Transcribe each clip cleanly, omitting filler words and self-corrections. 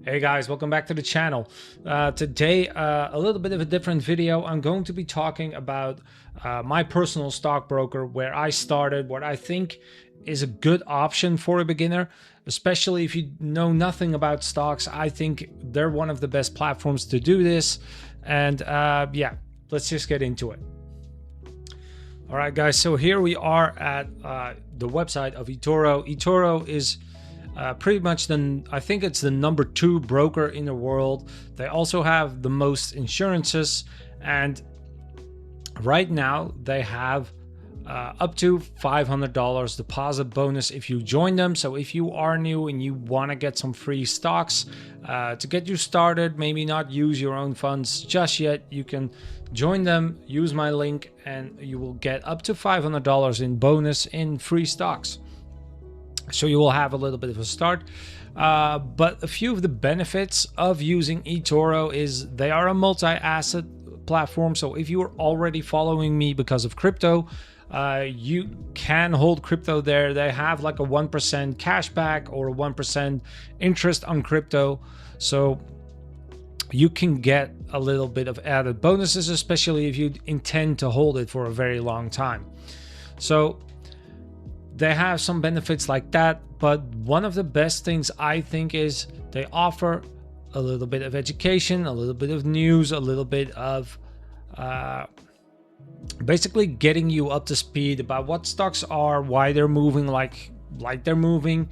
Hey guys, welcome back to the channel. Today, a little bit of a different video. I'm going to be talking about my personal stockbroker, where I started, what I think is a good option for a beginner, especially if you know nothing about stocks. I think they're one of the best platforms to do this. And yeah, let's just get into it. All right, guys, so here we are at the website of eToro. eToro is pretty much I think it's the number 2 broker in the world. They also have the most insurances, and right now they have up to $500 deposit bonus if you join them. So if you are new and you want to get some free stocks to get you started, maybe not use your own funds just yet, you can join them, use my link, and you will get up to $500 in bonus in free stocks. So you will have a little bit of a start. But a few of the benefits of using eToro is they are a multi-asset platform. So if you are already following me because of crypto, you can hold crypto there. They have like a 1% cashback or a 1% interest on crypto. So you can get a little bit of added bonuses, especially if you intend to hold it for a very long time. So they have some benefits like that, but one of the best things I think is they offer a little bit of education, a little bit of news, a little bit of basically getting you up to speed about what stocks are, why they're moving like they're moving.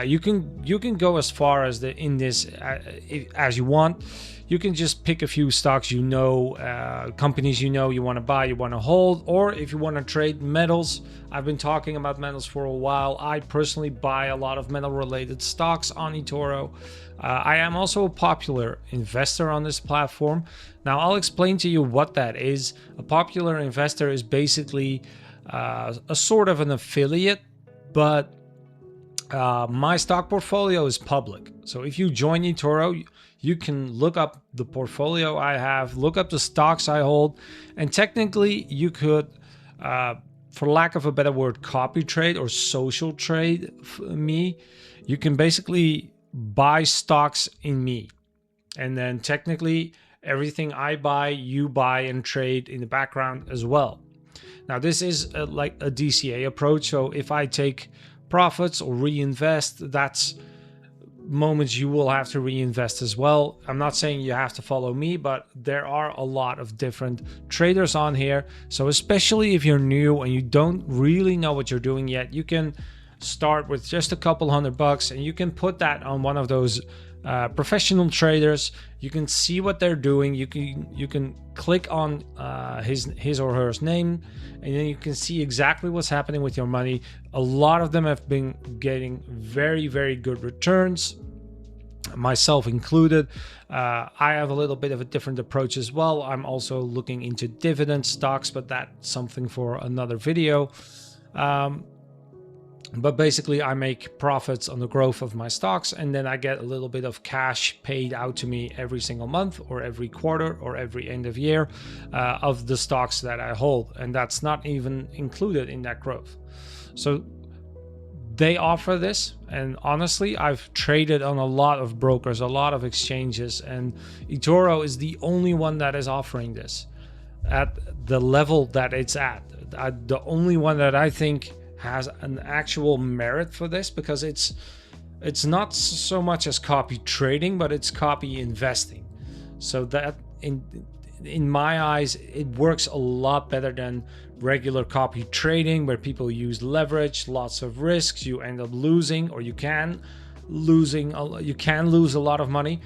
You can go as far as as you want. You can just pick a few stocks, companies you want to buy, you want to hold, or if you want to trade metals. I've been talking about metals for a while. I personally buy a lot of metal related stocks on eToro. I am also a popular investor on this platform. Now I'll explain to you what that is. A popular investor is basically a sort of an affiliate, but my stock portfolio is public. So if you join eToro, you can look up the portfolio I have, look up the stocks I hold, and technically you could, for lack of a better word, copy trade or social trade me. You can basically buy stocks in me, and then technically everything I buy, you buy and trade in the background as well. Now this is like a DCA approach. So if I take profits or reinvest, that's moments you will have to reinvest as well. I'm not saying you have to follow me, but there are a lot of different traders on here. So especially if you're new and you don't really know what you're doing yet, you can start with just a couple $100 and you can put that on one of those professional traders. You can see what they're doing. You can click on his or her name, and then you can see exactly what's happening with your money. A lot of them have been getting very, very good returns, myself included. I have a little bit of a different approach as well. I'm also looking into dividend stocks, but that's something for another video. But basically I make profits on the growth of my stocks, and then I get a little bit of cash paid out to me every single month or every quarter or every end of year of the stocks that I hold, and that's not even included in that growth. So they offer this, and honestly I've traded on a lot of brokers, a lot of exchanges, and eToro is the only one that is offering this at the level that it's at. The only one that I think has an actual merit for this, because it's not so much as copy trading, but it's copy investing. So that in my eyes, it works a lot better than regular copy trading, where people use leverage, lots of risks. You end up losing, or you can lose a lot of money.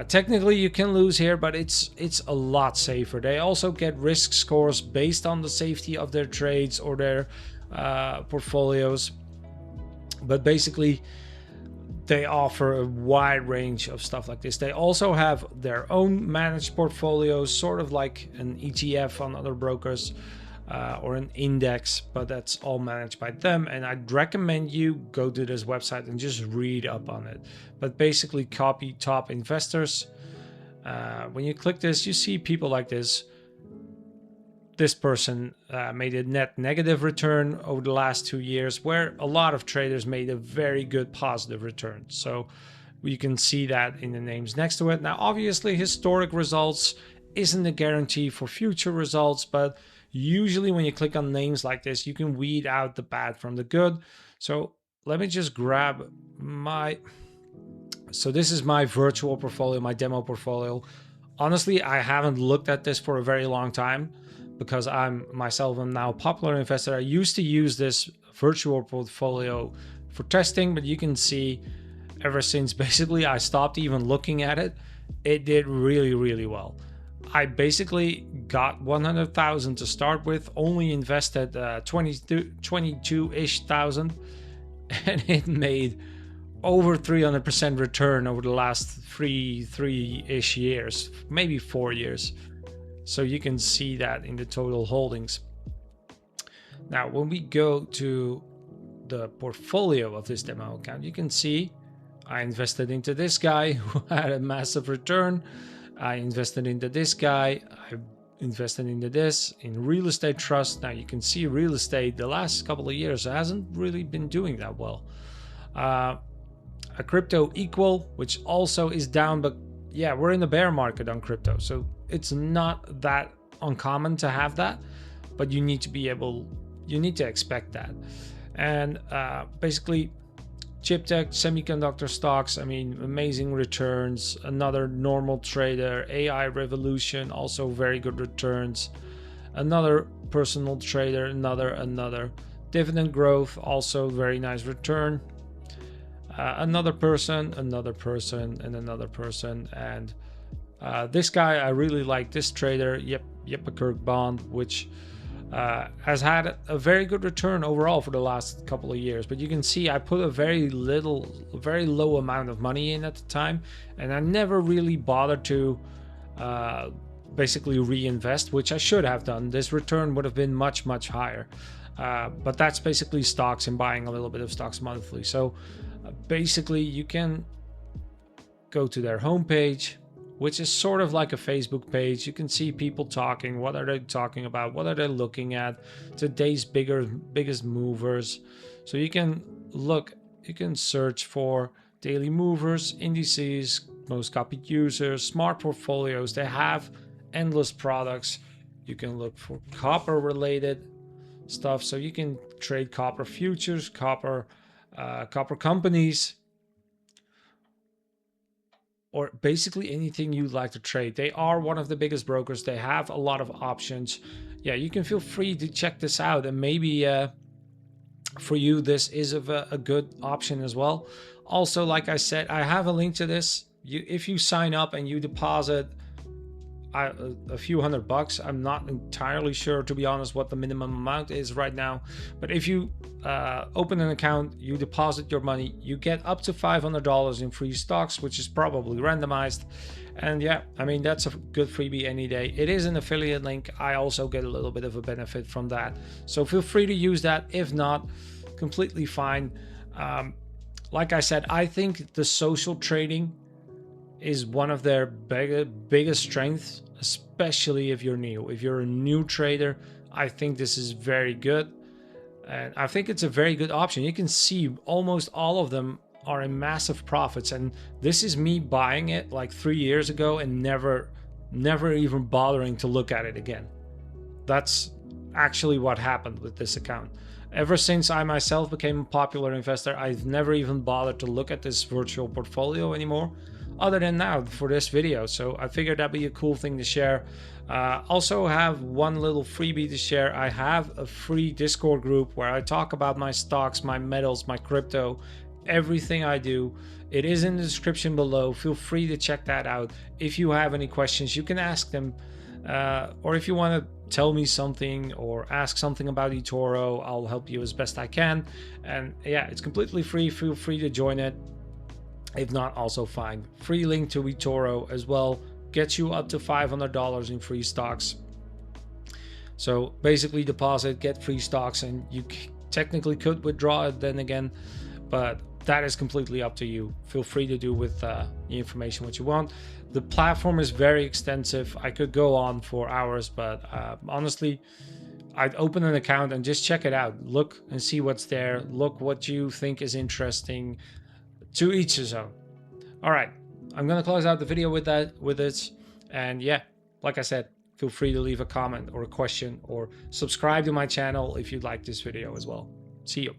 Technically you can lose here, but it's a lot safer. They also get risk scores based on the safety of their trades or their portfolios, but basically they offer a wide range of stuff like this. They also have their own managed portfolios, sort of like an ETF on other brokers, or an index, but that's all managed by them. And I'd recommend you go to this website and just read up on it. But basically copy top investors. When you click this, you see people like this. This person made a net negative return over the last 2 years, where a lot of traders made a very good positive return. So You can see that in the names next to it. Now, obviously, historic results isn't a guarantee for future results, but usually when you click on names like this, you can weed out the bad from the good. So let me just grab my... So this is my virtual portfolio, my demo portfolio. Honestly, I haven't looked at this for a very long time because I'm now a popular investor. I used to use this virtual portfolio for testing, but you can see ever since basically I stopped even looking at it, it did really, really well. I basically got 100,000 to start with, only invested 22-ish thousand, and it made over 300% return over the last three-ish years, maybe 4 years. So you can see that in the total holdings. Now, when we go to the portfolio of this demo account, you can see I invested into this guy who had a massive return. I invested into this guy. I invested into this, in real estate trust. Now you can see real estate the last couple of years hasn't really been doing that well. A crypto equal, which also is down, but yeah, we're in the bear market on crypto, so it's not that uncommon to have that, but you need to expect that. And basically chip tech, semiconductor stocks, I mean, amazing returns. Another normal trader, AI revolution, also very good returns. Another personal trader, another dividend growth, also very nice return. Another person, and another person. And this guy, I really like this trader, Jeppe Bond, which has had a very good return overall for the last couple of years. But you can see I put a very low amount of money in at the time, and I never really bothered to basically reinvest, which I should have done. This return would have been much, much higher. But that's basically stocks and buying a little bit of stocks monthly. So basically you can go to their homepage, which is sort of like a Facebook page. You can see people talking. What are they talking about? What are they looking at? Today's biggest movers. So you can search for daily movers, indices, most copied users, smart portfolios. They have endless products. You can look for copper related stuff. So you can trade copper futures, copper companies, or basically anything you'd like to trade. They are one of the biggest brokers. They have a lot of options. Yeah, you can feel free to check this out, and maybe for you this is a good option as well. Also, like I said, I have a link to this. If you sign up and you deposit a few $100, I'm not entirely sure, to be honest, what the minimum amount is right now, but if you open an account, you deposit your money, you get up to $500 in free stocks, which is probably randomized. And yeah, I mean, that's a good freebie any day. It is an affiliate link. I also get a little bit of a benefit from that, so feel free to use that. If not, completely fine. Like I said, I think the social trading is one of their biggest strengths, especially if you're new. If you're a new trader, I think this is very good. And I think it's a very good option. You can see almost all of them are in massive profits. And this is me buying it like 3 years ago and never even bothering to look at it again. That's actually what happened with this account. Ever since I myself became a popular investor, I've never even bothered to look at this virtual portfolio anymore, other than now for this video. So I figured that'd be a cool thing to share. Also have one little freebie to share. I have a free Discord group where I talk about my stocks, my metals, my crypto, everything I do. It is in the description below. Feel free to check that out. If you have any questions, you can ask them. Or if you want to tell me something or ask something about eToro, I'll help you as best I can. And yeah, it's completely free. Feel free to join it. If not, also fine. Free link to eToro as well. Gets you up to $500 in free stocks. So basically deposit, get free stocks, and you technically could withdraw it then again, but that is completely up to you. Feel free to do with the information what you want. The platform is very extensive. I could go on for hours, but honestly, I'd open an account and just check it out. Look and see what's there. Look what you think is interesting. To each his own. All right, I'm gonna close out the video with it. And yeah, like I said, feel free to leave a comment or a question, or subscribe to my channel if you like this video as well. See you.